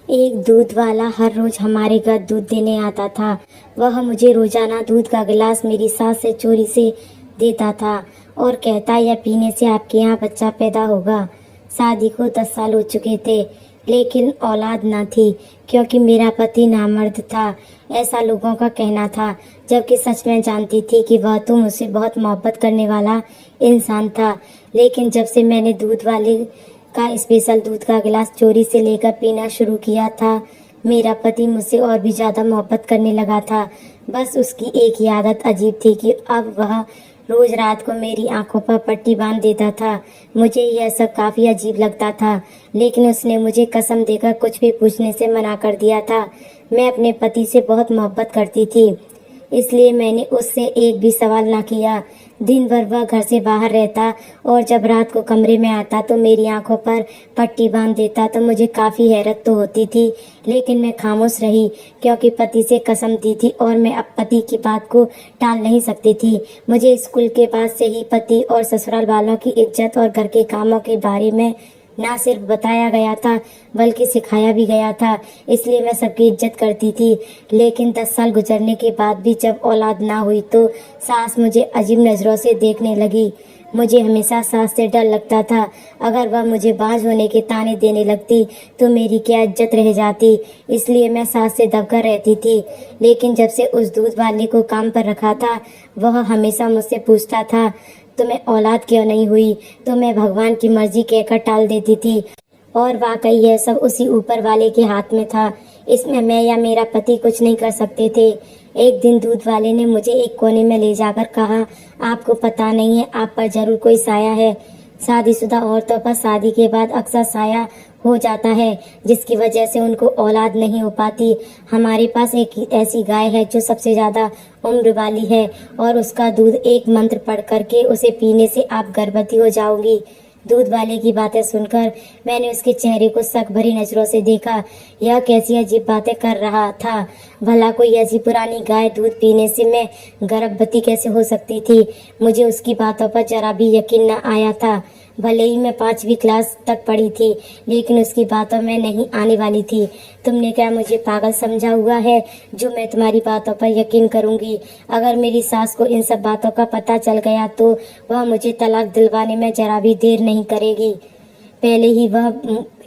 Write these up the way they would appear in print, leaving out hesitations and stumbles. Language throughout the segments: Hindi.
एक दूध वाला हर रोज हमारे घर दूध देने आता था। वह मुझे रोजाना दूध का गिलास मेरी सास से चोरी से देता था और कहता, यह पीने से आपके यहाँ बच्चा पैदा होगा। शादी को 10 साल हो चुके थे, लेकिन औलाद न थी क्योंकि मेरा पति नामर्द था, ऐसा लोगों का कहना था। जबकि सच में जानती थी कि वह तो मुझसे बहुत मोहब्बत करने वाला इंसान था। लेकिन जब से मैंने दूध वाले का स्पेशल दूध का गिलास चोरी से लेकर पीना शुरू किया था, मेरा पति मुझसे और भी ज़्यादा मोहब्बत करने लगा था। बस उसकी एक ही आदत अजीब थी कि अब वह रोज़ रात को मेरी आंखों पर पट्टी बांध देता था। मुझे यह सब काफ़ी अजीब लगता था, लेकिन उसने मुझे कसम देकर कुछ भी पूछने से मना कर दिया था। मैं अपने पति से बहुत मोहब्बत करती थी, इसलिए मैंने उससे एक भी सवाल ना किया। दिन भर वह घर से बाहर रहता और जब रात को कमरे में आता तो मेरी आंखों पर पट्टी बांध देता। तो मुझे काफ़ी हैरत तो होती थी, लेकिन मैं खामोश रही क्योंकि पति से कसम दी थी और मैं अब पति की बात को टाल नहीं सकती थी। मुझे स्कूल के बाद से ही पति और ससुराल वालों की इज्जत और घर के कामों के बारे में ना सिर्फ बताया गया था बल्कि सिखाया भी गया था, इसलिए मैं सबकी इज्जत करती थी। लेकिन 10 साल गुजरने के बाद भी जब औलाद ना हुई तो सास मुझे अजीब नज़रों से देखने लगी। मुझे हमेशा सास से डर लगता था। अगर वह मुझे बांझ होने के ताने देने लगती तो मेरी क्या इज्जत रह जाती, इसलिए मैं सास से दबकर रहती थी। लेकिन जब से उस दूध वाले को काम पर रखा था, वह हमेशा मुझसे पूछता था, तुम्हें औलाद क्यों नहीं हुई? तो मैं भगवान की मर्जी कहकर टाल देती थी। और वाकई यह सब उसी ऊपर वाले के हाथ में था, इसमें मैं या मेरा पति कुछ नहीं कर सकते थे। एक दिन दूध वाले ने मुझे एक कोने में ले जाकर कहा, आपको पता नहीं है, आप पर जरूर कोई साया है। शादीशुदा औरतों पर शादी के बाद अक्सर साया हो जाता है, जिसकी वजह से उनको औलाद नहीं हो पाती। हमारे पास एक ऐसी गाय है जो सबसे ज़्यादा उम्र वाली है और उसका दूध एक मंत्र पढ़ करके उसे पीने से आप गर्भवती हो जाओगी। दूध वाले की बातें सुनकर मैंने उसके चेहरे को शक भरी नजरों से देखा। यह कैसी अजीब बातें कर रहा था? भला कोई ऐसी पुरानी गाय दूध पीने से मैं गर्भवती कैसे हो सकती थी? मुझे उसकी बातों पर जरा भी यकीन न आया था। भले ही मैं 5वीं क्लास तक पढ़ी थी, लेकिन उसकी बातों में नहीं आने वाली थी। तुमने क्या मुझे पागल समझा हुआ है जो मैं तुम्हारी बातों पर यकीन करूंगी? अगर मेरी सास को इन सब बातों का पता चल गया तो वह मुझे तलाक दिलवाने में जरा भी देर नहीं करेगी। पहले ही वह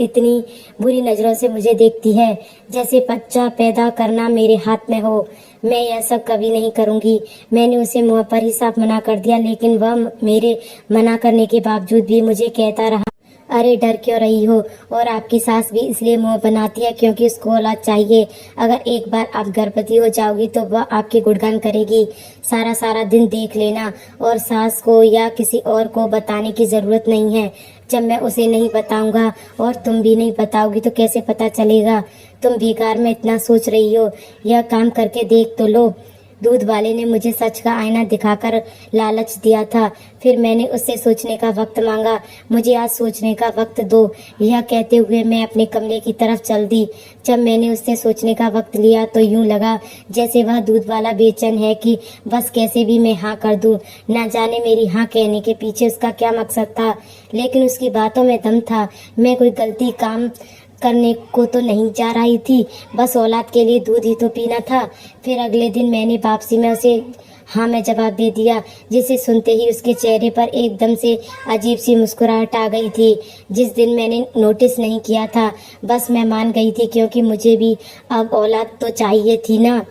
इतनी बुरी नज़रों से मुझे देखती है जैसे बच्चा पैदा करना मेरे हाथ में हो। मैं यह सब कभी नहीं करूंगी। मैंने उसे मुंह पर ही साफ मना कर दिया, लेकिन वह मेरे मना करने के बावजूद भी मुझे कहता रहा, अरे डर क्यों रही हो? और आपकी सास भी इसलिए मुंह बनाती है क्योंकि उसको औलाद चाहिए। अगर एक बार आप गर्भवती हो जाओगी तो वह आपके गुणगान करेगी। सारा सारा दिन देख लेना, और सास को या किसी और को बताने की ज़रूरत नहीं है। जब मैं उसे नहीं बताऊंगा और तुम भी नहीं बताओगी तो कैसे पता चलेगा? तुम बेकार में इतना सोच रही हो, यह काम करके देख तो लो। दूध वाले ने मुझे सच का आईना दिखाकर लालच दिया था। फिर मैंने उससे सोचने का वक्त मांगा। मुझे आज सोचने का वक्त दो, यह कहते हुए मैं अपने कमरे की तरफ चल दी। जब मैंने उससे सोचने का वक्त लिया तो यूं लगा जैसे वह दूध वाला बेचैन है कि बस कैसे भी मैं हाँ कर दूं। ना जाने मेरी हाँ कहने के पीछे उसका क्या मकसद था, लेकिन उसकी बातों में दम था। मैं कोई गलती काम करने को तो नहीं जा रही थी, बस औलाद के लिए दूध ही तो पीना था। फिर अगले दिन मैंने वापसी में उसे हाँ में जवाब दे दिया, जिसे सुनते ही उसके चेहरे पर एकदम से अजीब सी मुस्कुराहट आ गई थी, जिस दिन मैंने नोटिस नहीं किया था। बस मैं मान गई थी क्योंकि मुझे भी अब औलाद तो चाहिए थी ना।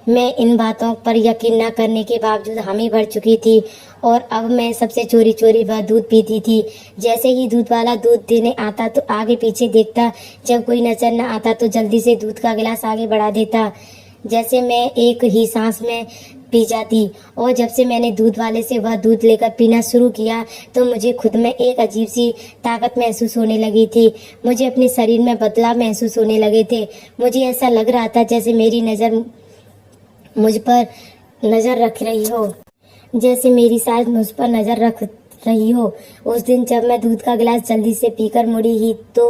मैं इन बातों पर यकीन न करने के बावजूद हामी भर चुकी थी और अब मैं सबसे चोरी चोरी वह दूध पीती थी। जैसे ही दूध वाला दूध देने आता तो आगे पीछे देखता, जब कोई नजर न आता तो जल्दी से दूध का गिलास आगे बढ़ा देता, जैसे मैं एक ही सांस में पी जाती। और जब से मैंने दूध वाले से वह दूध लेकर पीना शुरू किया तो मुझे खुद में एक अजीब सी ताकत महसूस होने लगी थी। मुझे अपने शरीर में बदलाव महसूस होने लगे थे। मुझे ऐसा लग रहा था जैसे मेरी नज़र मुझ पर नज़र रख रही हो, जैसे मेरी सास मुझ पर नज़र रख रही हो। उस दिन जब मैं दूध का गिलास जल्दी से पीकर मुड़ी ही तो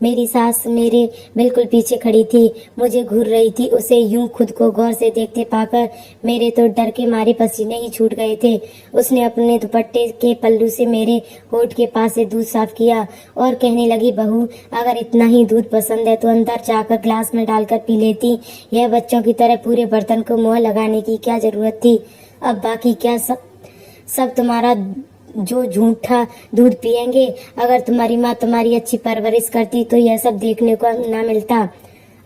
मेरी सास मेरे बिल्कुल पीछे खड़ी थी, मुझे घूर रही थी। उसे यूं खुद को गौर से देखते पाकर मेरे तो डर के मारे पसीने ही छूट गए थे। उसने अपने दुपट्टे के पल्लू से मेरे होठ के पास से दूध साफ किया और कहने लगी, बहू अगर इतना ही दूध पसंद है तो अंदर जाकर ग्लास में डालकर पी लेती। यह बच्चों की तरह पूरे बर्तन को मुँह लगाने की क्या जरूरत थी। अब बाकी क्या सब तुम्हारा जो झूठा दूध पिएंगे। अगर तुम्हारी माँ तुम्हारी अच्छी परवरिश करती तो यह सब देखने को ना मिलता।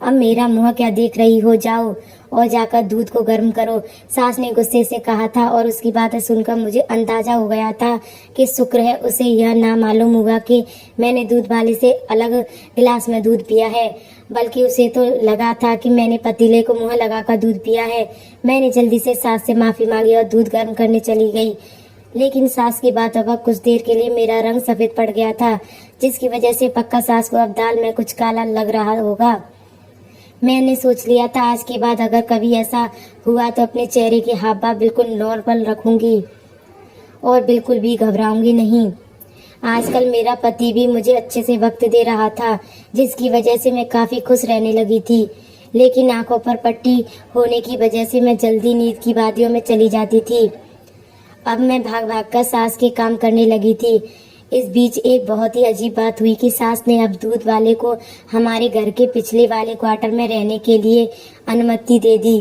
अब मेरा मुँह क्या देख रही हो, जाओ और जाकर दूध को गर्म करो, सास ने गुस्से से कहा था। और उसकी बातें सुनकर मुझे अंदाजा हो गया था कि शुक्र है उसे यह ना मालूम हुआ कि मैंने दूध वाले से अलग गिलास में दूध पिया है, बल्कि उसे तो लगा था कि मैंने पतीले को मुँह लगाकर दूध पिया है। मैंने जल्दी से सास से माफी मांगी और दूध गर्म करने चली गई। लेकिन सास की बातों पर कुछ देर के लिए मेरा रंग सफेद पड़ गया था, जिसकी वजह से पक्का सास को अब दाल में कुछ काला लग रहा होगा। मैंने सोच लिया था आज के बाद अगर कभी ऐसा हुआ तो अपने चेहरे के हाव भाव बिल्कुल नॉर्मल रखूंगी और बिल्कुल भी घबराऊंगी नहीं। आजकल मेरा पति भी मुझे अच्छे से वक्त दे रहा था, जिसकी वजह से मैं काफी खुश रहने लगी थी। लेकिन आंखों पर पट्टी होने की वजह से मैं जल्दी नींद की वादियों में चली जाती थी। अब मैं भाग भाग कर सास के काम करने लगी थी। इस बीच एक बहुत ही अजीब बात हुई कि सास ने अब दूध वाले को हमारे घर के पिछले वाले क्वार्टर में रहने के लिए अनुमति दे दी।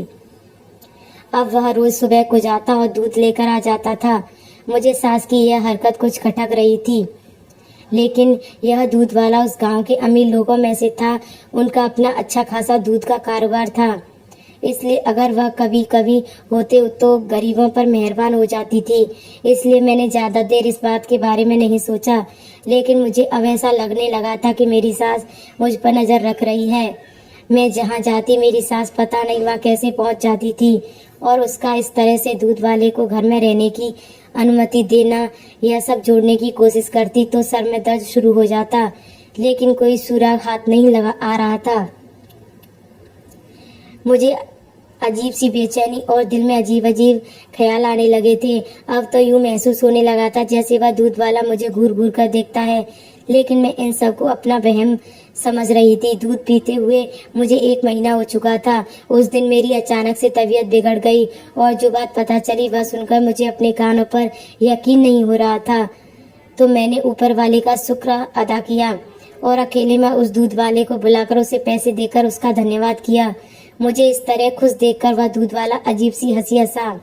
अब वह रोज सुबह को जाता और दूध लेकर आ जाता था। मुझे सास की यह हरकत कुछ खटक रही थी, लेकिन यह दूध वाला उस गांव के अमीर लोगों में से था। उनका अपना अच्छा खासा दूध का कारोबार था, इसलिए अगर वह कभी कभी होते तो गरीबों पर मेहरबान हो जाती थी। इसलिए मैंने ज्यादा देर इस बात के बारे में नहीं सोचा। लेकिन मुझे अब ऐसा लगने लगा था कि मेरी सास मुझ पर नजर रख रही है। मैं जहाँ जाती मेरी सास पता नहीं वहाँ कैसे पहुँच जाती थी और उसका इस तरह से दूध वाले को घर में रहने की अनुमति देना, यह सब जोड़ने की कोशिश करती तो सर में दर्द शुरू हो जाता। लेकिन कोई सुराग हाथ नहीं लगा आ रहा था। मुझे अजीब सी बेचैनी और दिल में अजीब अजीब ख्याल आने लगे थे। अब तो यूं महसूस होने लगा था जैसे वह दूध वाला मुझे घूर घूर कर देखता है। लेकिन मैं इन सबको अपना वहम समझ रही थी। दूध पीते हुए मुझे 1 महीना हो चुका था। उस दिन मेरी अचानक से तबीयत बिगड़ गई और जो बात पता चली वह सुनकर मुझे अपने कानों पर यकीन नहीं हो रहा था। तो मैंने ऊपर वाले का शुक्र अदा किया और अकेले में उस दूध वाले को बुलाकर उसे पैसे देकर उसका धन्यवाद किया। मुझे इस तरह खुश देखकर वह दूध वाला अजीब सी हंसी हंसा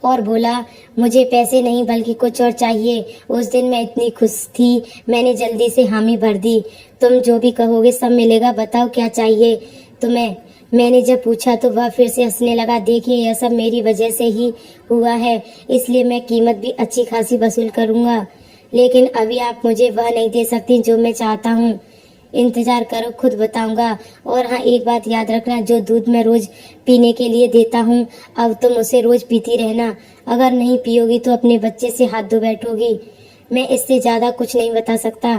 और बोला, मुझे पैसे नहीं बल्कि कुछ और चाहिए। उस दिन मैं इतनी खुश थी, मैंने जल्दी से हामी भर दी। तुम जो भी कहोगे सब मिलेगा, बताओ क्या चाहिए तुम्हें। मैंने जब पूछा तो वह फिर से हंसने लगा। देखिए यह सब मेरी वजह से ही हुआ है, इसलिए मैं कीमत भी अच्छी खासी वसूल करूँगा। लेकिन अभी आप मुझे वह नहीं दे सकती जो मैं चाहता हूँ। इंतजार करो, खुद बताऊंगा। और हाँ, एक बात याद रखना, जो दूध मैं रोज पीने के लिए देता हूँ अब तुम उसे रोज पीती रहना। अगर नहीं पियोगी तो अपने बच्चे से हाथ धो बैठोगी। मैं इससे ज्यादा कुछ नहीं बता सकता।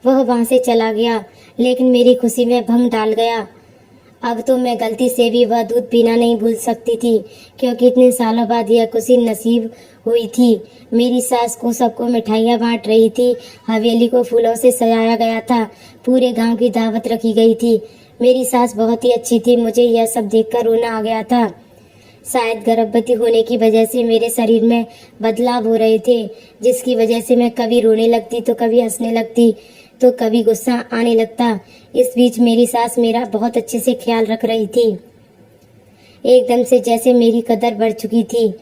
वह वहां से चला गया, लेकिन मेरी खुशी में भंग डाल गया। अब तो मैं गलती से भी वह दूध पीना नहीं भूल सकती थी, क्योंकि इतने सालों बाद यह खुशी नसीब हुई थी। मेरी सास को सबको मिठाइयाँ बांट रही थी, हवेली को फूलों से सजाया गया था, पूरे गांव की दावत रखी गई थी। मेरी सास बहुत ही अच्छी थी। मुझे यह सब देखकर रोना आ गया था। शायद गर्भवती होने की वजह से मेरे शरीर में बदलाव हो रहे थे, जिसकी वजह से मैं कभी रोने लगती तो कभी हंसने लगती तो कभी गुस्सा आने लगता। इस बीच मेरी सास मेरा बहुत अच्छे से ख्याल रख रही थी, एकदम से जैसे मेरी कदर बढ़ चुकी थी।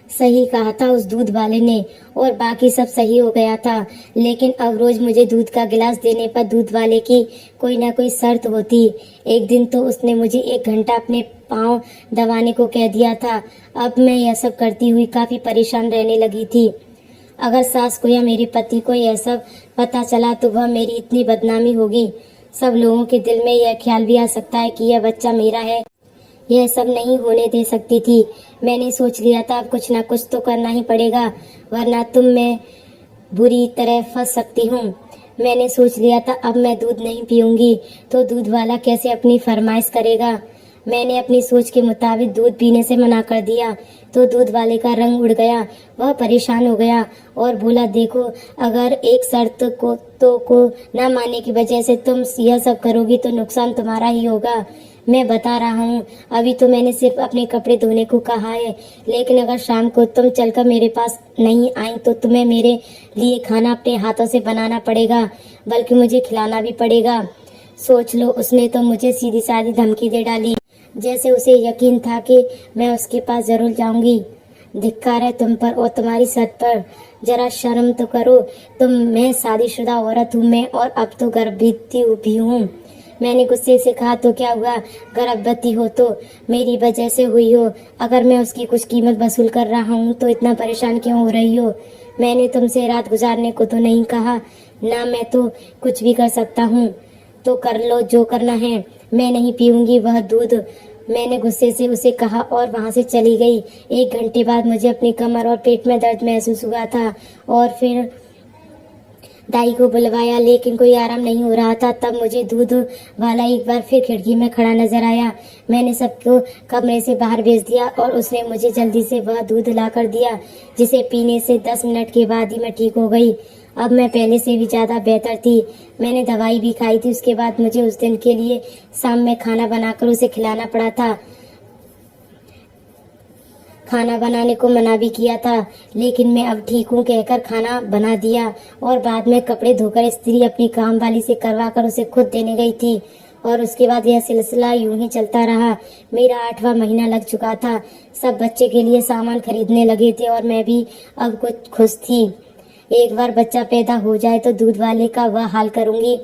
सही कहा था उस दूध वाले ने, और बाकी सब सही हो गया था। लेकिन अब रोज मुझे दूध का गिलास देने पर दूध वाले की कोई ना कोई शर्त होती। एक दिन तो उसने मुझे 1 घंटा अपने पाँव दबाने को कह दिया था। अब मैं यह सब करती हुई काफी परेशान रहने लगी थी। अगर सास को या मेरे पति को यह सब पता चला तो वह मेरी इतनी बदनामी होगी। सब लोगों के दिल में यह ख्याल भी आ सकता है कि यह बच्चा मेरा है। यह सब नहीं होने दे सकती थी। मैंने सोच लिया था अब कुछ ना कुछ तो करना ही पड़ेगा, वरना मैं बुरी तरह फंस सकती हूँ। मैंने सोच लिया था अब मैं दूध नहीं पीऊंगी तो दूध वाला कैसे अपनी फरमाइश करेगा। मैंने अपनी सोच के मुताबिक दूध पीने से मना कर दिया तो दूध वाले का रंग उड़ गया। वह परेशान हो गया और बोला, देखो अगर एक शर्त को ना मानने की वजह से तुम यह सब करोगी तो नुकसान तुम्हारा ही होगा। मैं बता रहा हूँ, अभी तो मैंने सिर्फ अपने कपड़े धोने को कहा है, लेकिन अगर शाम को तुम चलकर मेरे पास नहीं आई तो तुम्हें मेरे लिए खाना अपने हाथों से बनाना पड़ेगा, बल्कि मुझे खिलाना भी पड़ेगा। सोच लो, उसने तो मुझे सीधी सादी धमकी दे डाली, जैसे उसे यकीन था कि मैं उसके पास जरूर जाऊंगी। धिक्कार है तुम पर और तुम्हारी सत पर, जरा शर्म तो करो। मैं शादीशुदा औरत हूँ मैं, और अब तो गर्भवती भी हूँ। मैंने गुस्से से कहा, तो क्या हुआ, गर्भवती हो तो मेरी वजह से हुई हो। अगर मैं उसकी कुछ कीमत वसूल कर रहा हूँ तो इतना परेशान क्यों हो रही हो? मैंने तुमसे रात गुजारने को तो नहीं कहा ना, मैं तो कुछ भी कर सकता हूँ, तो कर लो जो करना है। मैं नहीं पीऊंगी वह दूध, मैंने गुस्से से उसे कहा और वहां से चली गई। 1 घंटे बाद मुझे अपनी कमर और पेट में दर्द महसूस हुआ था और फिर दाई को बुलवाया, लेकिन कोई आराम नहीं हो रहा था। तब मुझे दूध वाला एक बार फिर खिड़की में खड़ा नजर आया। मैंने सबको कमरे से बाहर भेज दिया और उसने मुझे जल्दी से वह दूध ला कर दिया, जिसे पीने से 10 मिनट के बाद ही मैं ठीक हो गई। अब मैं पहले से भी ज़्यादा बेहतर थी। मैंने दवाई भी खाई थी। उसके बाद मुझे उस दिन के लिए शाम में खाना बनाकर उसे खिलाना पड़ा था। खाना बनाने को मना भी किया था, लेकिन मैं अब ठीक हूँ कहकर खाना बना दिया और बाद में कपड़े धोकर स्त्री अपनी काम वाली से करवा कर उसे खुद देने गई थी। और उसके बाद यह सिलसिला यूं ही चलता रहा। मेरा 8वां महीना लग चुका था। सब बच्चे के लिए सामान खरीदने लगे थे और मैं भी अब कुछ खुश थी। एक बार बच्चा पैदा हो जाए तो दूध वाले का वह हाल करूंगी,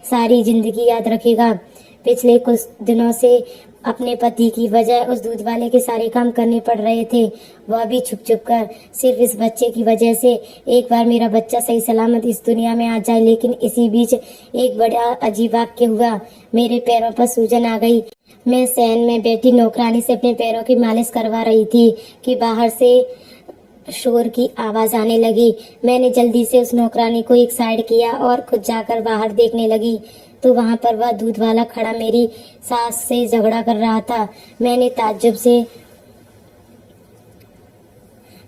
सारी जिंदगी याद रखेगा। पिछले कुछ दिनों से अपने पति की वजह उस दूध वाले के सारे काम करने पड़ रहे थे, वह भी छुप छुप कर, सिर्फ इस बच्चे की वजह से। एक बार मेरा बच्चा सही सलामत इस दुनिया में आ जाए, लेकिन इसी बीच एक बड़ा अजीब वाक्य हुआ। मेरे पैरों पर सूजन आ गई। मैं सैन में बैठी नौकरानी से अपने पैरों की मालिश करवा रही थी कि बाहर से शोर की आवाज आने लगी। मैंने जल्दी से उस नौकरानी को एक साइड किया और खुद जाकर बाहर देखने लगी तो वहां पर वह दूध वाला खड़ा मेरी सास से झगड़ा कर रहा था। मैंने ताज्जुब से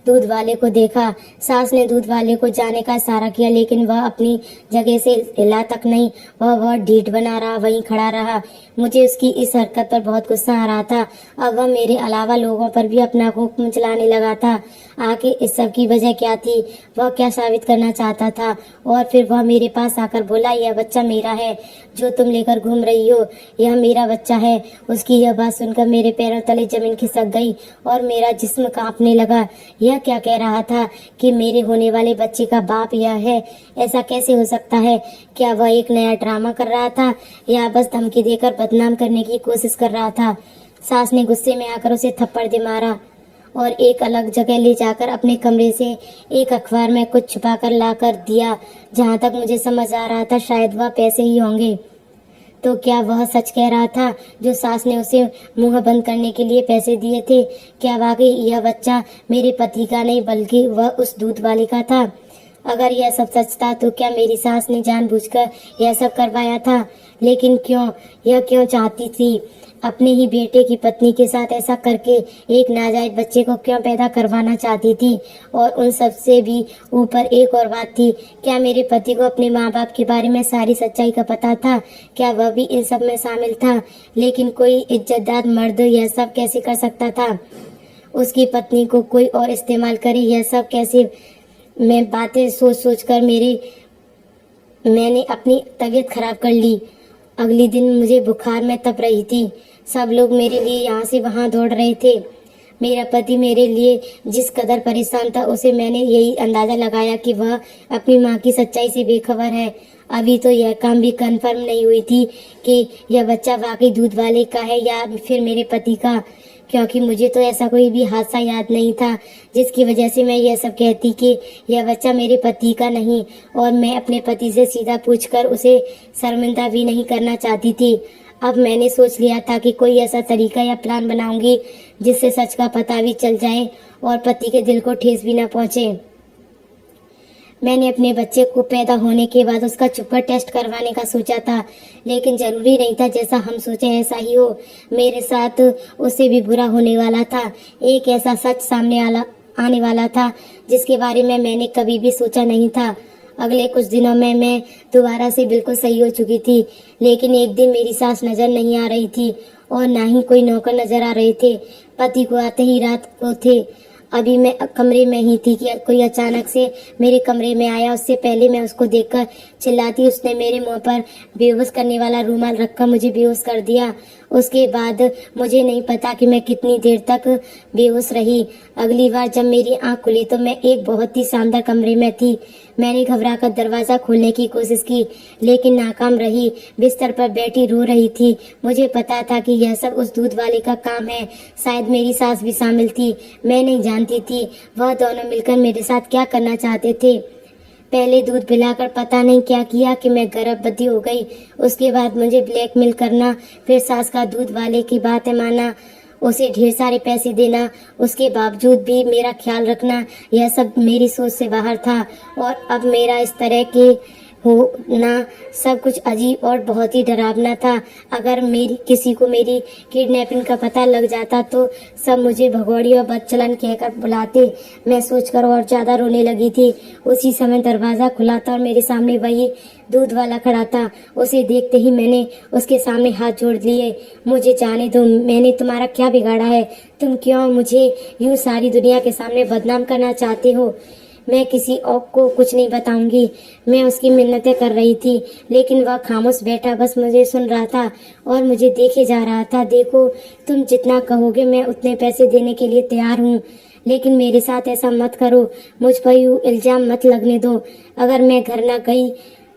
दूध वाले को देखा। सास ने दूध वाले को जाने का इशारा किया, लेकिन वह अपनी जगह से हिला तक नहीं। वह ढीठ बना रहा, वहीं खड़ा रहा। मुझे उसकी इस हरकत पर बहुत गुस्सा आ रहा था। अब वह मेरे अलावा लोगों पर भी अपना हुक्म चलाने लगा था। आखिर इस सब की वजह क्या थी? वह क्या साबित करना चाहता था? और फिर वह मेरे पास आकर बोला, यह बच्चा मेरा है जो तुम लेकर घूम रही हो, यह मेरा बच्चा है। उसकी यह बात सुनकर मेरे पैरों तले जमीन खिसक गई और मेरा जिस्म कांपने लगा। यह क्या कह रहा था कि मेरे होने वाले बच्चे का बाप यह है? ऐसा कैसे हो सकता है? क्या वह एक नया ड्रामा कर रहा था या बस धमकी देकर बदनाम करने की कोशिश कर रहा था? सास ने गुस्से में आकर उसे थप्पड़ दे मारा और एक अलग जगह ले जाकर अपने कमरे से एक अखबार में कुछ छुपा कर ला कर दिया। जहाँ तक मुझे समझ आ रहा था शायद वह पैसे ही होंगे। तो क्या वह सच कह रहा था जो सास ने उसे मुंह बंद करने के लिए पैसे दिए थे? क्या वाकई यह बच्चा मेरे पति का नहीं बल्कि वह उस दूध वाले का था? अगर यह सब सच था तो क्या मेरी सास ने जानबूझकर यह सब करवाया था? लेकिन क्यों? यह क्यों चाहती थी? अपने ही बेटे की पत्नी के साथ ऐसा करके एक नाजायज बच्चे को क्यों पैदा करवाना चाहती थी? और उन सब से भी ऊपर एक और बात थी, क्या मेरे पति को अपने माँ बाप के बारे में सारी सच्चाई का पता था? क्या वह भी इन सब में शामिल था? लेकिन कोई इज्जतदार मर्द यह सब कैसे कर सकता था? उसकी पत्नी को कोई और इस्तेमाल करे, यह सब कैसे? मैं बातें सोच सोच कर मैंने अपनी तबीयत खराब कर ली। अगले दिन मुझे बुखार में तप रही थी। सब लोग मेरे लिए यहाँ से वहाँ दौड़ रहे थे। मेरा पति मेरे लिए जिस कदर परेशान था उसे मैंने यही अंदाजा लगाया कि वह अपनी माँ की सच्चाई से बेखबर है। अभी तो यह काम भी कंफर्म नहीं हुई थी कि यह बच्चा वाकई दूध वाले का है या फिर मेरे पति का, क्योंकि मुझे तो ऐसा कोई भी हादसा याद नहीं था जिसकी वजह से मैं यह सब कहती कि यह बच्चा मेरे पति का नहीं। और मैं अपने पति से सीधा पूछकर उसे शर्मिंदा भी नहीं करना चाहती थी। अब मैंने सोच लिया था कि कोई ऐसा तरीका या प्लान बनाऊंगी जिससे सच का पता भी चल जाए और पति के दिल को ठेस भी न पहुंचे। मैंने अपने बच्चे को पैदा होने के बाद उसका चुप्पा टेस्ट करवाने का सोचा था, लेकिन जरूरी नहीं था जैसा हम सोचे ऐसा ही हो। मेरे साथ उससे भी बुरा होने वाला था। एक ऐसा सच सामने आने वाला था जिसके बारे में मैंने कभी भी सोचा नहीं था। अगले कुछ दिनों में मैं दोबारा से बिल्कुल सही हो चुकी थी, लेकिन एक दिन मेरी सास नजर नहीं आ रही थी और ना ही कोई नौकर नजर आ रहे थे। पति को आते ही रात को थे। अभी मैं कमरे में ही थी कि कोई अचानक से मेरे कमरे में आया। उससे पहले मैं उसको देखकर चिल्लाती, उसने मेरे मुंह पर बेहोश करने वाला रूमाल रखकर मुझे बेहोश कर दिया। उसके बाद मुझे नहीं पता कि मैं कितनी देर तक बेहोश रही। अगली बार जब मेरी आंख खुली तो मैं एक बहुत ही शानदार कमरे में थी। मैंने घबराकर दरवाजा खोलने की कोशिश की, लेकिन नाकाम रही। बिस्तर पर बैठी रो रही थी। मुझे पता था कि यह सब उस दूध वाले का काम है। शायद मेरी सास भी शामिल थी, मैं नहीं जानती थी। वह दोनों मिलकर मेरे साथ क्या करना चाहते थे। पहले दूध पिलाकर पता नहीं क्या किया कि मैं गर्भवती हो गई। उसके बाद मुझे ब्लैकमेल करना, फिर सास का दूध वाले की बातें मानना, उसे ढेर सारे पैसे देना, उसके बावजूद भी मेरा ख्याल रखना, यह सब मेरी सोच से बाहर था। और अब मेरा इस तरह के होना सब कुछ अजीब और बहुत ही डरावना था। अगर किसी को मेरी किडनैपिंग का पता लग जाता तो सब मुझे भगोड़ी और बदचलन कहकर बुलाते। मैं सोचकर और ज्यादा रोने लगी थी। उसी समय दरवाजा खुला था और मेरे सामने वही दूध वाला खड़ा था। उसे देखते ही मैंने उसके सामने हाथ जोड़ लिए। मुझे जाने दो, मैंने तुम्हारा क्या बिगाड़ा है? तुम क्यों मुझे यूं सारी दुनिया के सामने बदनाम करना चाहते हो? मैं किसी और को कुछ नहीं बताऊंगी। मैं उसकी मिन्नतें कर रही थी, लेकिन वह खामोश बैठा बस मुझे सुन रहा था और मुझे देखे जा रहा था। देखो, तुम जितना कहोगे मैं उतने पैसे देने के लिए तैयार हूँ, लेकिन मेरे साथ ऐसा मत करो। मुझ पर यूं इल्जाम मत लगने दो। अगर मैं घर न गई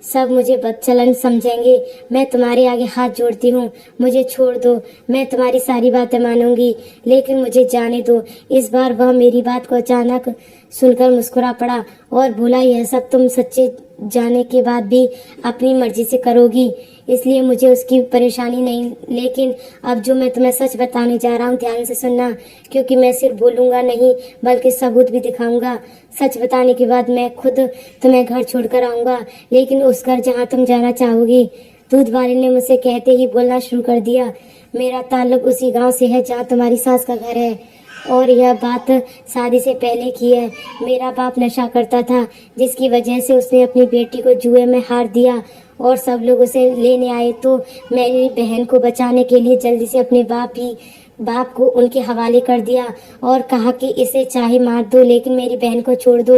सब मुझे बदचलन समझेंगे। मैं तुम्हारे आगे हाथ जोड़ती हूँ, मुझे छोड़ दो। मैं तुम्हारी सारी बातें मानूंगी, लेकिन मुझे जाने दो। इस बार वह मेरी बात को अचानक सुनकर मुस्कुरा पड़ा और बोला, यह सब तुम सच्चे जाने के बाद भी अपनी मर्जी से करोगी, इसलिए मुझे उसकी परेशानी नहीं। लेकिन अब जो मैं तुम्हें सच बताने जा रहा हूँ, ध्यान से सुनना, क्योंकि मैं सिर्फ बोलूंगा नहीं बल्कि सबूत भी दिखाऊंगा। सच बताने के बाद मैं खुद तुम्हें घर छोड़कर आऊंगा, लेकिन उस घर जहाँ तुम जाना चाहोगी। दूध वाले ने मुझसे कहते ही बोलना शुरू कर दिया, मेरा ताल्लुक उसी गांव से है जहाँ तुम्हारी सास का घर है, और यह बात शादी से पहले की है। मेरा बाप नशा करता था, जिसकी वजह से उसने अपनी बेटी को जुए में हार दिया और सब लोग उसे लेने आए। तो मेरी बहन को बचाने के लिए जल्दी से अपने बाप को उनके हवाले कर दिया और कहा कि इसे चाहे मार दो, लेकिन मेरी बहन को छोड़ दो।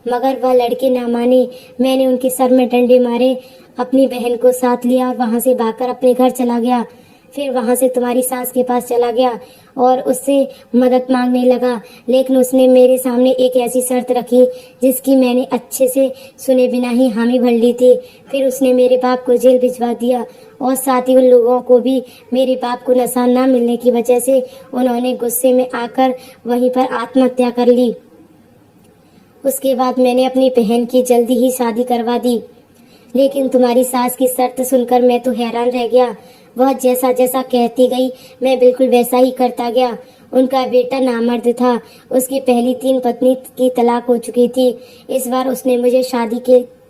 मगर वह लड़के ना माने। मैंने उनके सर में डंडे मारे, अपनी बहन को साथ लिया और वहां से भागकर अपने घर चला गया। फिर वहां से तुम्हारी सास के पास चला गया और उससे मदद मांगने लगा, लेकिन उसने मेरे सामने एक ऐसी शर्त रखी जिसकी मैंने अच्छे से सुने बिना ही हामी भर ली थी। फिर उसने मेरे बाप को जेल भिजवा दिया और साथ ही उन लोगों को भी। मेरे बाप को नशा न मिलने की वजह से उन्होंने गुस्से में आकर वहीं पर आत्महत्या कर ली। उसके बाद मैंने अपनी बहन की जल्दी ही शादी करवा दी, लेकिन तुम्हारी सास की शर्त सुनकर मैं तो हैरान रह गया। वह जैसा जैसा कहती गई मैं बिल्कुल वैसा ही करता गया। उनका बेटा नामर्द था, उसकी पहली 3 पत्नी की तलाक हो चुकी थी। इस बार उसने मुझे शादी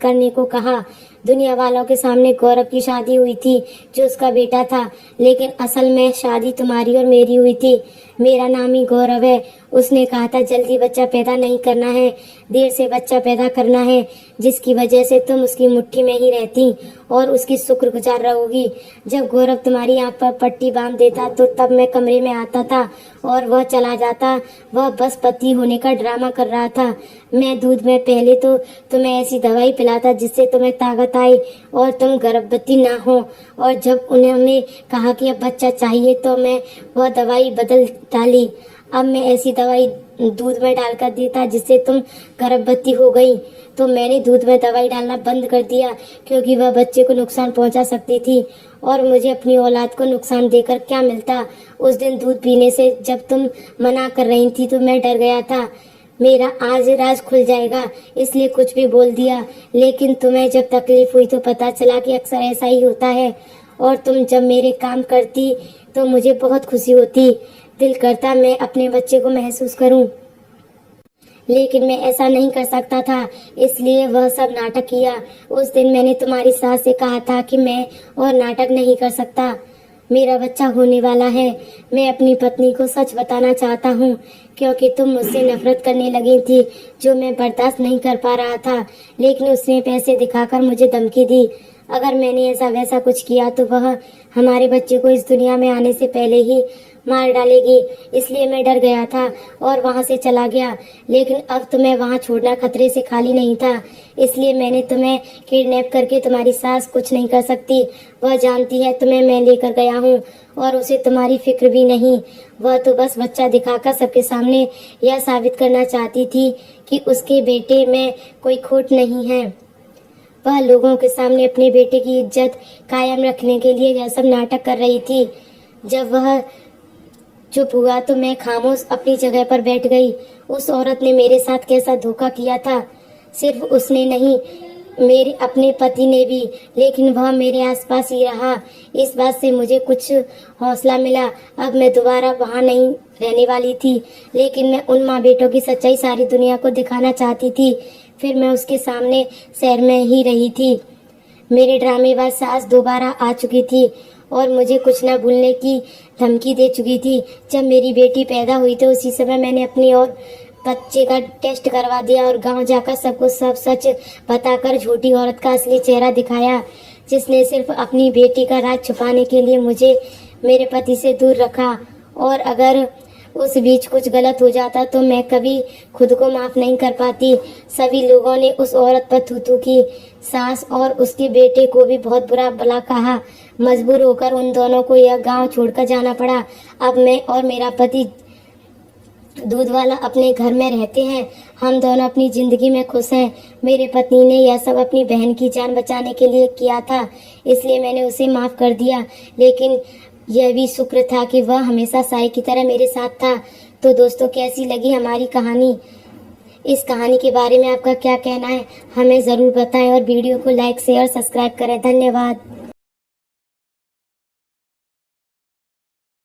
करने को कहा। दुनिया वालों के सामने गौरव की शादी हुई थी जो उसका बेटा था, लेकिन असल में शादी तुम्हारी और मेरी हुई थी। मेरा नाम ही गौरव है। उसने कहा था जल्दी बच्चा पैदा नहीं करना है, देर से बच्चा पैदा करना है, जिसकी वजह से तुम उसकी मुट्ठी में ही रहती और उसकी शुक्रगुजार रहोगी। जब गौरव तुम्हारी आंख पर पट्टी बांध देता तो तब मैं कमरे में आता था और वह चला जाता। वह बस पति होने का ड्रामा कर रहा था। मैं दूध में पहले तो तुम्हें ऐसी दवाई पिलाता जिससे तुम्हें ताकत आए और तुम गर्भवती ना हो, और जब उन्होंने कहा कि अब बच्चा चाहिए तो मैं वह दवाई बदल डाली। अब मैं ऐसी दवाई दूध में डालकर देता जिससे तुम गर्भवती हो गई। तो मैंने दूध में दवाई डालना बंद कर दिया क्योंकि वह बच्चे को नुकसान पहुंचा सकती थी और मुझे अपनी औलाद को नुकसान देकर क्या मिलता। उस दिन दूध पीने से जब तुम मना कर रही थी तो मैं डर गया था मेरा आज राज खुल जाएगा, इसलिए कुछ भी बोल दिया। लेकिन तुम्हें जब तकलीफ हुई तो पता चला कि अक्सर ऐसा ही होता है, और तुम जब मेरे काम करती तो मुझे बहुत खुशी होती। दिल करता मैं अपने बच्चे को महसूस करूं। लेकिन मैं ऐसा नहीं कर सकता था, इसलिए वह सब नाटक किया। उस दिन मैंने तुम्हारी सास से कहा था कि मैं और नाटक नहीं कर सकता। मेरा बच्चा होने वाला है। मैं अपनी पत्नी को सच बताना चाहता हूँ, क्योंकि तुम मुझसे नफरत करने लगी थी, जो मैं बर्दाश्त नहीं कर पा रहा था। लेकिन उसने पैसे दिखाकर मुझे धमकी दी। अगर मैंने ऐसा वैसा कुछ किया तो वह हमारे बच्चे को इस दुनिया में आने से पहले ही मार डालेगी। इसलिए मैं डर गया था और वहां से चला गया। लेकिन अब तुम्हें वहां छोड़ना खतरे से खाली नहीं था, इसलिए मैंने तुम्हें किडनैप करके तुम्हारी सास कुछ नहीं कर सकती। वह जानती है तुम्हें मैं लेकर गया हूँ और उसे तुम्हारी फिक्र भी नहीं। वह तो बस बच्चा दिखाकर सबके सामने यह साबित करना चाहती थी कि उसके बेटे में कोई खोट नहीं है। वह लोगों के सामने अपने बेटे की इज्जत कायम रखने के लिए यह सब नाटक कर रही थी। जब वह चुप हुआ तो मैं खामोश अपनी जगह पर बैठ गई। उस औरत ने मेरे साथ कैसा धोखा किया था। सिर्फ उसने नहीं, मेरे अपने पति ने भी, लेकिन वह मेरे आसपास ही रहा। इस बात से मुझे कुछ हौसला मिला। अब मैं दोबारा वहां नहीं रहने वाली थी, लेकिन मैं उन माँ बेटों की सच्चाई सारी दुनिया को दिखाना चाहती थी। फिर मैं उसके सामने शहर में ही रही थी। मेरे ड्रामेबाज सास दोबारा आ चुकी थी और मुझे कुछ न भूलने की धमकी दे चुकी थी। जब मेरी बेटी पैदा हुई तो उसी समय मैंने अपनी और बच्चे का टेस्ट करवा दिया और गांव जाकर सबको सब सच बताकर झूठी औरत का असली चेहरा दिखाया, जिसने सिर्फ अपनी बेटी का राज छुपाने के लिए मुझे मेरे पति से दूर रखा। और अगर उस बीच कुछ गलत हो जाता तो मैं कभी खुद को माफ नहीं कर पाती। सभी लोगों ने उस औरत पर थू थू की। सास और उसके बेटे को भी बहुत बुरा भला कहा। मजबूर होकर उन दोनों को यह गांव छोड़कर जाना पड़ा। अब मैं और मेरा पति दूध वाला अपने घर में रहते हैं। हम दोनों अपनी जिंदगी में खुश हैं। मेरे पति ने यह सब अपनी बहन की जान बचाने के लिए किया था, इसलिए मैंने उसे माफ कर दिया। लेकिन यह भी शुक्र था कि वह हमेशा साई की तरह मेरे साथ था। तो दोस्तों, कैसी लगी हमारी कहानी? इस कहानी के बारे में आपका क्या कहना है, हमें ज़रूर बताएं और वीडियो को लाइक शेयर सब्सक्राइब करें। धन्यवाद।